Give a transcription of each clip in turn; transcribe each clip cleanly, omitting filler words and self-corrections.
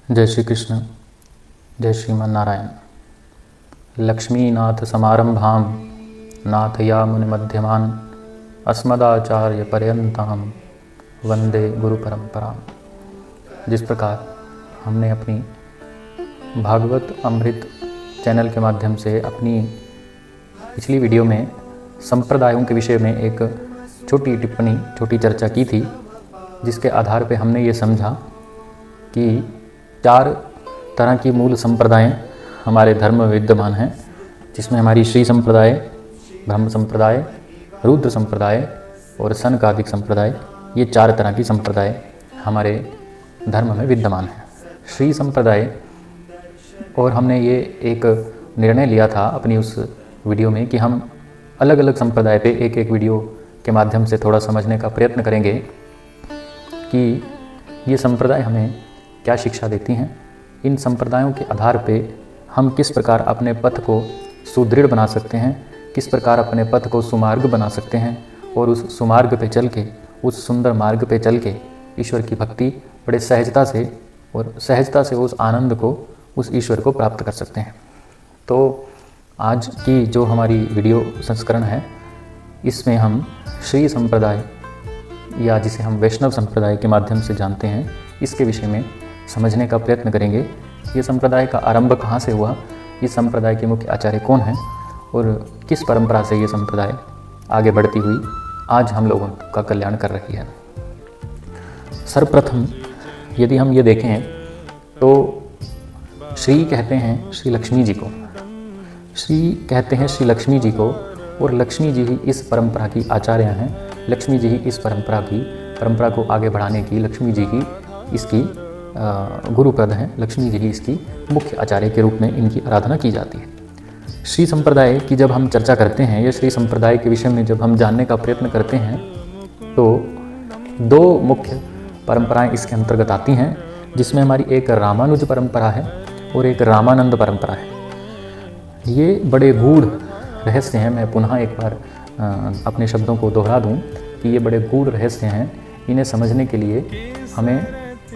जय श्री कृष्ण। जय श्रीमान नारायण। लक्ष्मीनाथ समारंभां नाथयामुनिमध्यमान् अस्मदाचार्य पर्यन्तां वंदे गुरु परंपरां। जिस प्रकार हमने अपनी भागवत अमृत चैनल के माध्यम से अपनी पिछली वीडियो में संप्रदायों के विषय में एक छोटी टिप्पणी, छोटी चर्चा की थी, जिसके आधार पे हमने ये समझा कि 4 तरह की मूल संप्रदाय हमारे धर्म में विद्यमान हैं, जिसमें हमारी श्री संप्रदाय, ब्रह्म संप्रदाय, रुद्र संप्रदाय और सनकादिक संप्रदाय, ये 4 तरह की संप्रदाय हमारे धर्म में विद्यमान हैं। श्री संप्रदाय, और हमने ये एक निर्णय लिया था अपनी उस वीडियो में कि हम अलग अलग संप्रदाय पे एक एक वीडियो के माध्यम से थोड़ा समझने का प्रयत्न करेंगे कि ये संप्रदाय हमें क्या शिक्षा देती हैं। इन संप्रदायों के आधार पे हम किस प्रकार अपने पथ को सुदृढ़ बना सकते हैं, किस प्रकार अपने पथ को सुमार्ग बना सकते हैं और उस सुमार्ग पे चल के, उस सुंदर मार्ग पे चल के ईश्वर की भक्ति बड़े सहजता से उस आनंद को, उस ईश्वर को प्राप्त कर सकते हैं। तो आज की जो हमारी वीडियो संस्करण है, इसमें हम श्री संप्रदाय या जिसे हम वैष्णव संप्रदाय के माध्यम से जानते हैं, इसके विषय में समझने का प्रयत्न करेंगे। ये संप्रदाय का आरंभ कहाँ से हुआ, इस संप्रदाय के मुख्य आचार्य कौन हैं और किस परंपरा से ये संप्रदाय आगे बढ़ती हुई आज हम लोगों का कल्याण कर रही है। सर्वप्रथम यदि हम ये देखें तो श्री कहते हैं श्री लक्ष्मी जी को, श्री कहते हैं श्री लक्ष्मी जी को, और लक्ष्मी जी ही इस परंपरा की आचार्य हैं। लक्ष्मी जी ही इस परंपरा को आगे बढ़ाने की, लक्ष्मी जी ही इसकी गुरुप्रद हैं। लक्ष्मी जी ही इसकी मुख्य आचार्य के रूप में इनकी आराधना की जाती है। श्री संप्रदाय की जब हम चर्चा करते हैं या श्री संप्रदाय के विषय में जब हम जानने का प्रयत्न करते हैं, तो 2 मुख्य परंपराएं इसके अंतर्गत आती हैं, जिसमें हमारी एक रामानुज परंपरा है और एक रामानंद परंपरा है। ये बड़े गूढ़ रहस्य हैं। मैं पुनः एक बार अपने शब्दों को दोहरा दूं कि ये बड़े गूढ़ रहस्य हैं। इन्हें समझने के लिए हमें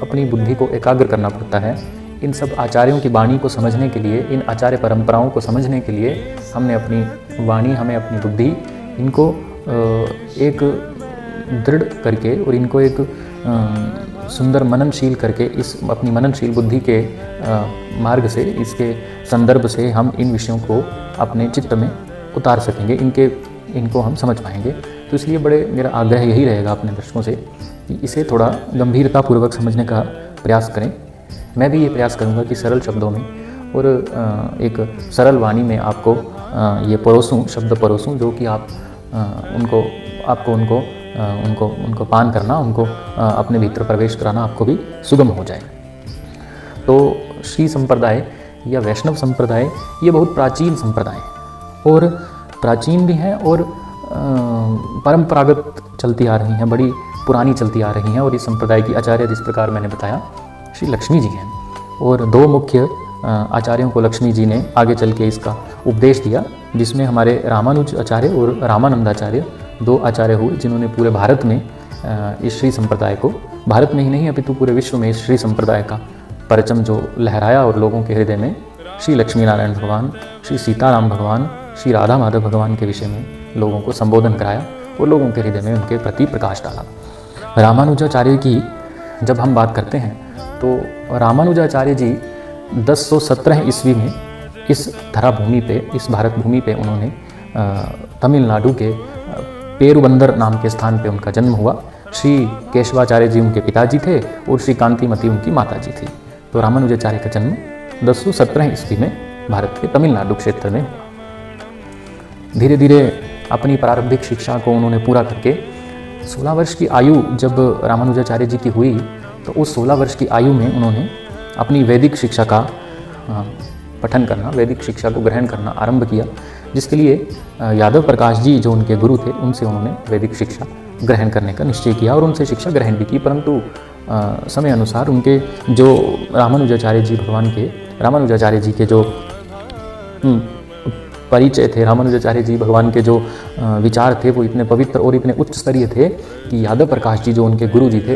अपनी बुद्धि को एकाग्र करना पड़ता है। इन सब आचार्यों की वाणी को समझने के लिए, इन आचार्य परंपराओं को समझने के लिए हमने अपनी वाणी, हमें अपनी बुद्धि, इनको एक दृढ़ करके और इनको एक सुंदर मननशील करके, इस अपनी मननशील बुद्धि के मार्ग से, इसके संदर्भ से हम इन विषयों को अपने चित्त में उतार सकेंगे, इनको हम समझ पाएंगे। तो इसलिए बड़े मेरा आग्रह यही रहेगा अपने दर्शकों से कि इसे थोड़ा गंभीरतापूर्वक समझने का प्रयास करें। मैं भी ये प्रयास करूँगा कि सरल शब्दों में और एक सरल वाणी में आपको ये शब्द परोसूं, जो कि उनको पान करना, उनको अपने भीतर प्रवेश कराना आपको भी सुगम हो जाए। तो श्री संप्रदाय या वैष्णव संप्रदाय ये बहुत प्राचीन संप्रदाय है, और प्राचीन भी हैं और परंपरागत चलती आ रही हैं, बड़ी पुरानी चलती आ रही हैं। और इस संप्रदाय की आचार्य, जिस प्रकार मैंने बताया, श्री लक्ष्मी जी हैं। और 2 मुख्य आचार्यों को लक्ष्मी जी ने आगे चल के इसका उपदेश दिया, जिसमें हमारे रामानुज आचार्य और रामानंद आचार्य 2 आचार्य हुए, जिन्होंने पूरे भारत में इस श्री संप्रदाय को, भारत में ही नहीं अपितु पूरे विश्व में इस श्री संप्रदाय का परचम जो लहराया और लोगों के हृदय में श्री लक्ष्मी नारायण भगवान, श्री सीताराम भगवान, श्री राधा माधव भगवान के विषय में लोगों को संबोधन कराया और लोगों के हृदय में उनके प्रति प्रकाश डाला। रामानुजाचार्य की जब हम बात करते हैं तो रामानुजाचार्य जी 1017 ईस्वी में इस धरा भूमि पे, इस भारत भूमि पे उन्होंने तमिलनाडु के पेरुबंदर नाम के स्थान पे उनका जन्म हुआ। श्री केशवाचार्य जी उनके पिताजी थे और श्री कांतिमती उनकी माताजी थी। तो रामानुजाचार्य का जन्म 1017 ईस्वी में भारत के तमिलनाडु क्षेत्र में हुआ। धीरे धीरे अपनी प्रारंभिक शिक्षा को उन्होंने पूरा करके 16 वर्ष की आयु जब रामानुजाचार्य जी की हुई, तो उस 16 वर्ष की आयु में उन्होंने अपनी वैदिक शिक्षा का पठन करना, वैदिक शिक्षा को ग्रहण करना आरंभ किया, जिसके लिए यादव प्रकाश जी जो उनके गुरु थे, उनसे उन्होंने वैदिक शिक्षा ग्रहण करने का निश्चय किया और उनसे शिक्षा ग्रहण भी की। परंतु समय अनुसार उनके जो रामानुजाचार्य जी के जो परिचय थे, रामानुजाचार्य जी भगवान के जो विचार थे, वो इतने पवित्र और इतने उच्च स्तरीय थे कि यादव प्रकाश जी जो उनके गुरु जी थे,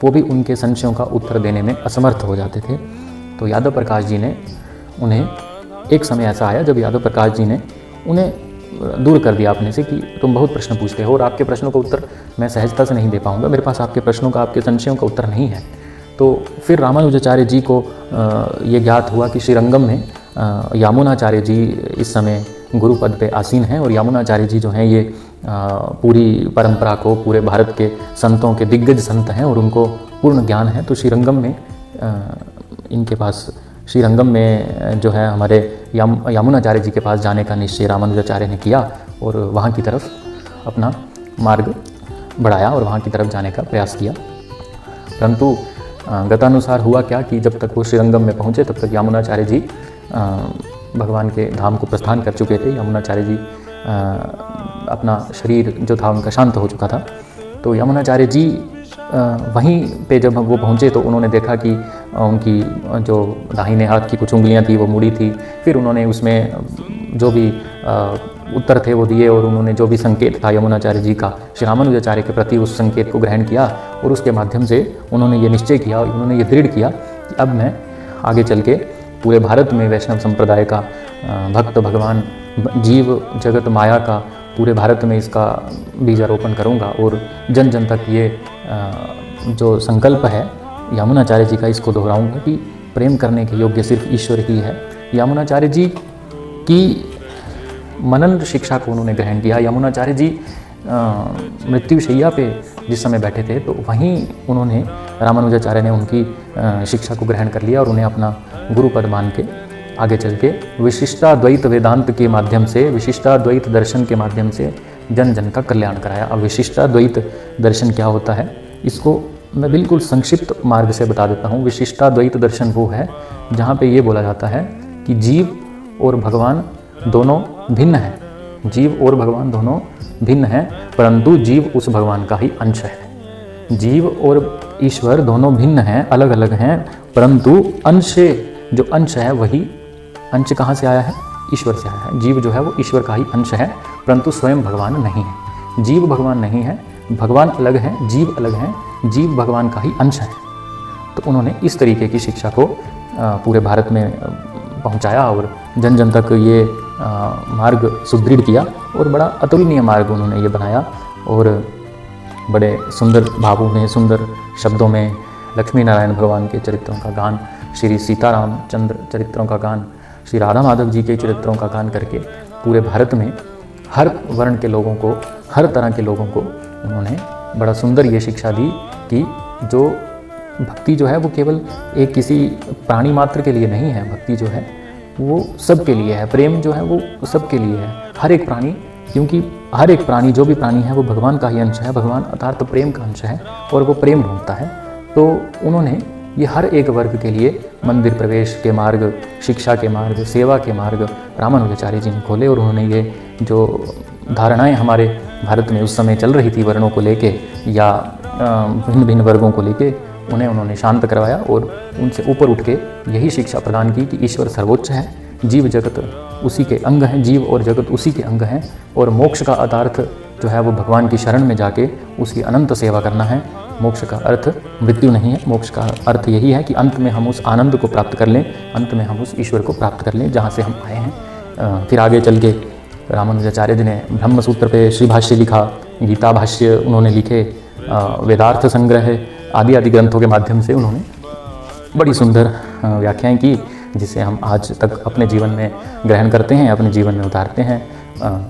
वो भी उनके संशयों का उत्तर देने में असमर्थ हो जाते थे। तो यादव प्रकाश जी ने उन्हें, एक समय ऐसा आया जब यादव प्रकाश जी ने उन्हें दूर कर दिया अपने से कि तुम बहुत प्रश्न पूछते हो और आपके प्रश्नों का उत्तर मैं सहजता से नहीं दे पाऊँगा, मेरे पास आपके प्रश्नों का, आपके संशयों का उत्तर नहीं है। तो फिर रामानुजाचार्य जी को ये ज्ञात हुआ कि श्रीरंगम में यामुनाचार्य जी इस समय गुरु पद पे आसीन हैं और यामुनाचार्य जी जो हैं ये पूरी परंपरा को, पूरे भारत के संतों के दिग्गज संत हैं और उनको पूर्ण ज्ञान है। तो श्रीरंगम में इनके पास, श्रीरंगम में जो है हमारे यामुनाचार्य जी के पास जाने का निश्चय रामानुजाचार्य ने किया और वहाँ की तरफ अपना मार्ग बढ़ाया और वहाँ की तरफ जाने का प्रयास किया। परंतु गतानुसार हुआ क्या कि जब तक वो श्रीरंगम में पहुँचे तब तक यामुनाचार्य जी भगवान के धाम को प्रस्थान कर चुके थे। यामुनाचार्य जी अपना शरीर जो था उनका शांत हो चुका था। तो यामुनाचार्य जी वहीं पे जब वो पहुँचे तो उन्होंने देखा कि उनकी जो दाहिने हाथ की कुछ उंगलियां थी वो मुड़ी थी। फिर उन्होंने उसमें जो भी उत्तर थे वो दिए और उन्होंने जो भी संकेत था यमुनाचार्य जी का श्री रामानुजाचार्य के प्रति, उस संकेत को ग्रहण किया और उसके माध्यम से उन्होंने ये निश्चय किया, उन्होंने ये दृढ़ किया कि अब मैं आगे चल के पूरे भारत में वैष्णव संप्रदाय का, भक्त भगवान जीव जगत माया का पूरे भारत में इसका बीजारोपण करूंगा और जन जन तक ये जो संकल्प है यामुनाचार्य जी का, इसको दोहराऊंगा कि प्रेम करने के योग्य सिर्फ ईश्वर ही है। यामुनाचार्य जी की मनन शिक्षा को उन्होंने ग्रहण किया। यामुनाचार्य जी मृत्युशैया पे जिस समय बैठे थे तो वहीं उन्होंने, रामानुजाचार्य ने उनकी शिक्षा को ग्रहण कर लिया और उन्हें अपना गुरुपद मान के आगे चल के विशिष्टाद्वैत वेदांत के माध्यम से, विशिष्टाद्वैत दर्शन के माध्यम से जन जन का कल्याण कराया। अब विशिष्टाद्वैत दर्शन क्या होता है, इसको मैं बिल्कुल संक्षिप्त मार्ग से बता देता हूँ। विशिष्टाद्वैत दर्शन वो है जहाँ पे ये बोला जाता है कि जीव और भगवान दोनों भिन्न हैं, जीव और भगवान दोनों भिन्न हैं, परंतु जीव उस भगवान का ही अंश है। जीव और ईश्वर दोनों भिन्न हैं, अलग अलग हैं, परंतु अंश, जो अंश है वही, अंश कहाँ से आया है, ईश्वर से आया है। जीव जो है वो ईश्वर का ही अंश है, परंतु स्वयं भगवान नहीं है। जीव भगवान नहीं है, भगवान अलग है, जीव अलग है, जीव भगवान का ही अंश है। तो उन्होंने इस तरीके की शिक्षा को पूरे भारत में पहुंचाया और जन जन तक ये मार्ग सुदृढ़ किया और बड़ा अतुलनीय मार्ग उन्होंने ये बनाया और बड़े सुंदर भावों में, सुंदर शब्दों में लक्ष्मी नारायण भगवान के चरित्रों का गान, श्री सीताराम चंद्र चरित्रों का गान, श्री राधा माधव जी के चरित्रों का गान करके पूरे भारत में हर वर्ण के लोगों को, हर तरह के लोगों को उन्होंने बड़ा सुंदर ये शिक्षा दी कि जो भक्ति जो है वो केवल एक किसी प्राणी मात्र के लिए नहीं है, भक्ति जो है वो सबके लिए है, प्रेम जो है वो सबके लिए है, हर एक प्राणी, क्योंकि हर एक प्राणी, जो भी प्राणी है वो भगवान का ही अंश है, भगवान अर्थात प्रेम का अंश है और वो प्रेम ढूंढता है। तो उन्होंने ये हर एक वर्ग के लिए मंदिर प्रवेश के मार्ग, शिक्षा के मार्ग, सेवा के मार्ग रामानुजाचार्य जी ने खोले और उन्होंने ये जो धारणाएं हमारे भारत में उस समय चल रही थी वर्णों को लेके या भिन्न भिन्न वर्गों को लेके, उन्होंने शांत करवाया और उनसे ऊपर उठ के यही शिक्षा प्रदान की कि ईश्वर सर्वोच्च है, जीव जगत उसी के अंग हैं, जीव और जगत उसी के अंग हैं और मोक्ष का अर्थ जो है वो भगवान की शरण में जाके उसकी अनंत सेवा करना है। मोक्ष का अर्थ मृत्यु नहीं है, मोक्ष का अर्थ यही है कि अंत में हम उस आनंद को प्राप्त कर लें, अंत में हम उस ईश्वर को प्राप्त कर लें जहाँ से हम आए हैं। फिर आगे चल के रामानुजाचार्य जी ने ब्रह्मसूत्र पे श्री भाष्य लिखा, गीता भाष्य उन्होंने लिखे, वेदार्थ संग्रह आदि आदि ग्रंथों के माध्यम से उन्होंने बड़ी सुंदर व्याख्याएं की, जिसे हम आज तक अपने जीवन में ग्रहण करते हैं, अपने जीवन में उतारते हैं।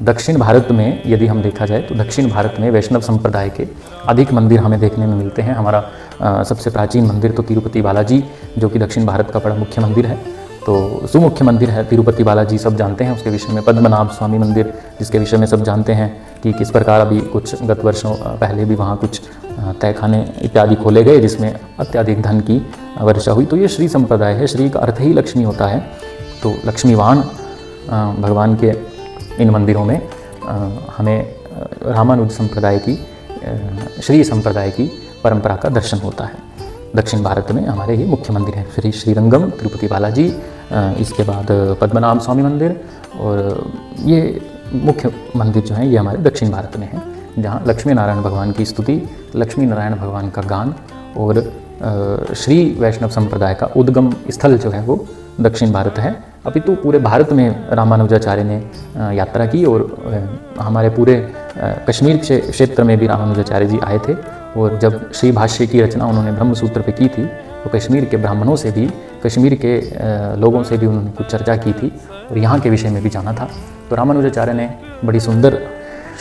दक्षिण भारत में यदि हम देखा जाए तो दक्षिण भारत में वैष्णव संप्रदाय के अधिक मंदिर हमें देखने में मिलते हैं। हमारा सबसे प्राचीन मंदिर तो तिरुपति बालाजी, जो कि दक्षिण भारत का बड़ा मुख्य मंदिर है, तो सुमुख्य मंदिर है तिरुपति बालाजी, सब जानते हैं उसके विषय में। पद्मनाभ स्वामी मंदिर, जिसके विषय में सब जानते हैं कि किस प्रकार अभी कुछ गत वर्षों पहले भी वहाँ कुछ तहखाने इत्यादि खोले गए जिसमें अत्यधिक धन की वर्षा हुई। तो ये श्री संप्रदाय है, श्री का अर्थ ही लक्ष्मी होता है। तो लक्ष्मीवान भगवान के इन मंदिरों में हमें रामानुज संप्रदाय की, श्री संप्रदाय की परंपरा का दर्शन होता है। दक्षिण भारत में हमारे ये मुख्य मंदिर हैं, श्री श्रीरंगम, तिरुपति बालाजी, इसके बाद पद्मनाभ स्वामी मंदिर, और ये मुख्य मंदिर जो हैं ये हमारे दक्षिण भारत में हैं, जहाँ लक्ष्मी नारायण भगवान की स्तुति, लक्ष्मी नारायण भगवान का गान और श्री वैष्णव संप्रदाय का उद्गम स्थल जो है वो दक्षिण भारत है। अपितु पूरे भारत में रामानुजाचार्य ने यात्रा की और हमारे पूरे कश्मीर क्षेत्र में भी रामानुजाचार्य जी आए थे। और जब श्री भाष्य की रचना उन्होंने ब्रह्मसूत्र पे की थी तो कश्मीर के ब्राह्मणों से भी, कश्मीर के लोगों से भी उन्होंने कुछ चर्चा की थी और यहाँ के विषय में भी जाना था। तो रामानुजाचार्य ने बड़ी सुंदर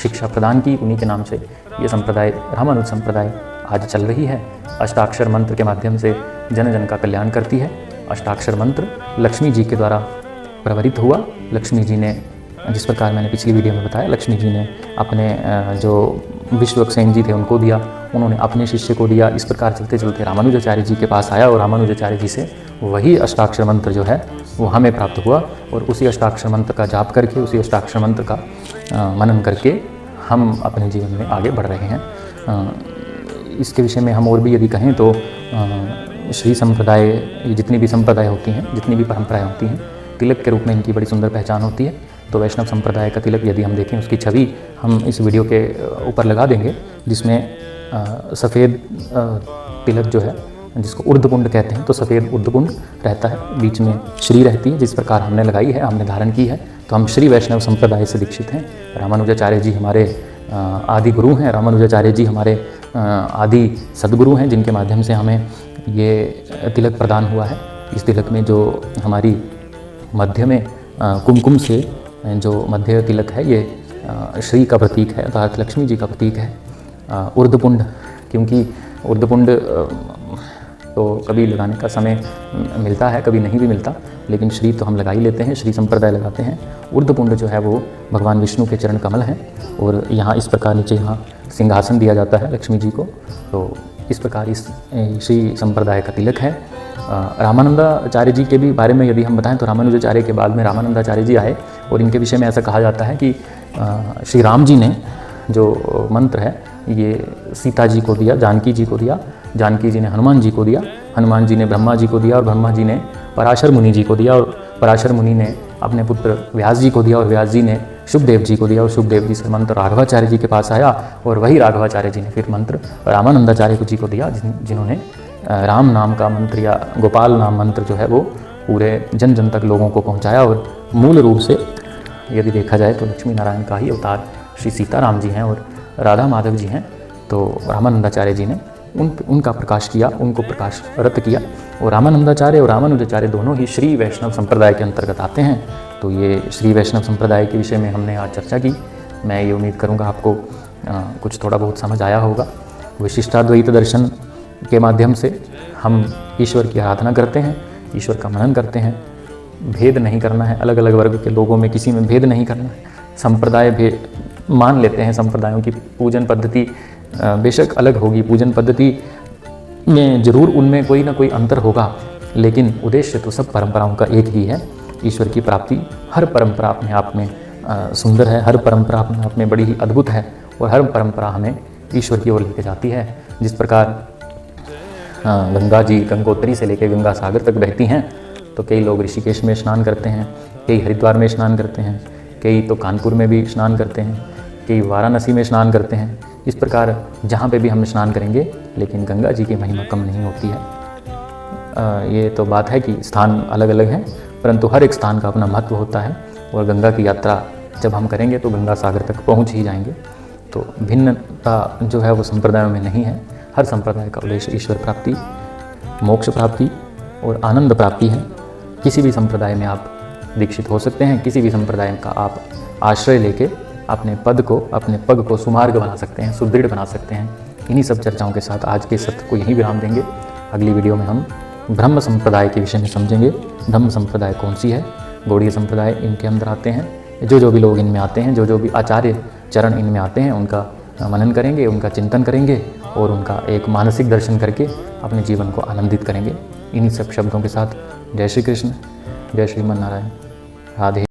शिक्षा प्रदान की। उन्हीं के नाम से ये संप्रदाय रामानुज संप्रदाय आज चल रही है। अष्टाक्षर मंत्र के माध्यम से जन जन का कल्याण करती है। अष्टाक्षर मंत्र लक्ष्मी जी के द्वारा प्रवरित हुआ। लक्ष्मी जी ने, जिस प्रकार मैंने पिछली वीडियो में बताया, लक्ष्मी जी ने अपने जो विश्वक्सेन जी थे उनको दिया, उन्होंने अपने शिष्य को दिया। इस प्रकार चलते चलते रामानुजाचार्य जी के पास आया और रामानुजाचार्य जी से वही अष्टाक्षर मंत्र जो है वो हमें प्राप्त हुआ। और उसी अष्टाक्षर मंत्र का जाप करके, उसी अष्टाक्षर मंत्र का मनन करके हम अपने जीवन में आगे बढ़ रहे हैं। इसके विषय में हम और भी यदि कहें तो श्री संप्रदाय, जितनी भी संप्रदाय होती हैं, जितनी भी परंपराएं होती हैं, तिलक के रूप में इनकी बड़ी सुंदर पहचान होती है। तो वैष्णव संप्रदाय का तिलक यदि हम देखें, उसकी छवि हम इस वीडियो के ऊपर लगा देंगे, जिसमें सफ़ेद तिलक जो है, जिसको ऊर्ध्वपुंड कहते हैं, तो सफ़ेद ऊर्ध्वपुंड रहता है, बीच में श्री रहती है। जिस प्रकार हमने लगाई है, हमने धारण की है, तो हम श्री वैष्णव संप्रदाय से दीक्षित हैं। रामानुजाचार्य जी हमारे आदि गुरु हैं। रामानुजाचार्य जी हमारे आदि सद्गुरु हैं, जिनके माध्यम से हमें ये तिलक प्रदान हुआ है। इस तिलक में जो हमारी मध्य में कुमकुम से जो मध्य तिलक है, ये श्री का प्रतीक है, अर्थात लक्ष्मी जी का प्रतीक है। ऊर्ध्वपुंड, क्योंकि ऊर्ध्वपुंड तो कभी लगाने का समय मिलता है, कभी नहीं भी मिलता, लेकिन श्री तो हम लगा ही लेते हैं, श्री संप्रदाय लगाते हैं। ऊर्ध्वपुंड जो है वो भगवान विष्णु के चरण कमल हैं और यहाँ इस प्रकार नीचे यहाँ सिंहासन दिया जाता है लक्ष्मी जी को। तो इस प्रकार इस श्री संप्रदाय का तिलक है। रामानंदाचार्य जी के भी बारे में यदि हम बताएं तो रामानुजाचार्य के बाद में रामानंदाचार्य जी आए और इनके विषय में ऐसा कहा जाता है कि श्री राम जी ने जो मंत्र है ये सीता जी को दिया, जानकी जी को दिया, जानकी जी ने हनुमान जी को दिया, हनुमान जी ने ब्रह्मा जी को दिया और ब्रह्मा जी ने पराशर मुनि जी को दिया और पराशर मुनि ने अपने पुत्र व्यास जी को दिया और व्यास जी ने शुभदेव जी को दिया और शुभदेव जी से मंत्र राघवाचार्य जी के पास आया और वही राघवाचार्य जी ने फिर मंत्र रामानंदाचार्य जी को दिया, जिन्होंने राम नाम का मंत्र या गोपाल नाम मंत्र जो है वो पूरे जन जन तक लोगों को पहुंचाया। और मूल रूप से यदि देखा जाए तो लक्ष्मी नारायण का ही अवतार श्री सीताराम जी हैं और राधा माधव जी हैं। तो रामानंदाचार्य जी ने उनका प्रकाश किया, उनको प्रकाशरत किया। और रामानंदाचार्य और रामानुजाचार्य दोनों ही श्री वैष्णव संप्रदाय के अंतर्गत आते हैं। तो ये श्री वैष्णव संप्रदाय के विषय में हमने आज चर्चा की। मैं ये उम्मीद करूँगा आपको कुछ थोड़ा बहुत समझ आया होगा। विशिष्टाद्वैत दर्शन के माध्यम से हम ईश्वर की आराधना करते हैं, ईश्वर का मनन करते हैं। भेद नहीं करना है, अलग अलग वर्ग के लोगों में किसी में भेद नहीं करना है। संप्रदाय भेद मान लेते हैं, संप्रदायों की पूजन पद्धति बेशक अलग होगी, पूजन पद्धति में जरूर उनमें कोई ना कोई अंतर होगा, लेकिन उद्देश्य तो सब परंपराओं का एक ही है, ईश्वर की प्राप्ति। हर परंपरा अपने आप में सुंदर है, हर परंपरा अपने आप में बड़ी ही अद्भुत है और हर परंपरा हमें ईश्वर की ओर लेके जाती है। जिस प्रकार गंगा जी गंगोत्री से लेकर गंगा सागर तक बहती हैं, तो कई लोग ऋषिकेश में स्नान करते हैं, कई हरिद्वार में स्नान करते हैं, कई तो कानपुर में भी स्नान करते हैं, कई वाराणसी में स्नान करते हैं। इस प्रकार जहाँ पे भी हम स्नान करेंगे, लेकिन गंगा जी की महिमा कम नहीं होती है। ये तो बात है कि स्थान अलग अलग हैं, परंतु हर एक स्थान का अपना महत्व होता है और गंगा की यात्रा जब हम करेंगे तो गंगा सागर तक पहुँच ही जाएंगे। तो भिन्नता जो है वो संप्रदायों में नहीं है। हर संप्रदाय का उद्देश्य ईश्वर प्राप्ति, मोक्ष प्राप्ति और आनंद प्राप्ति है। किसी भी संप्रदाय में आप दीक्षित हो सकते हैं, किसी भी संप्रदाय का आप आश्रय लेके अपने पग को सुमार्ग बना सकते हैं, सुदृढ़ बना सकते हैं। इन्हीं सब चर्चाओं के साथ आज के सत्र को यहीं विराम देंगे। अगली वीडियो में हम ब्रह्म संप्रदाय के विषय में समझेंगे। ब्रह्म संप्रदाय कौन सी है? गौड़ीय संप्रदाय इनके अंदर आते हैं। जो भी लोग इनमें आते हैं, जो भी आचार्य चरण इनमें आते हैं, उनका मनन करेंगे, उनका चिंतन करेंगे और उनका एक मानसिक दर्शन करके अपने जीवन को आनंदित करेंगे। इन्हीं सब शब्दों के साथ जय श्री कृष्ण, जय श्रीमन नारायण, राधे।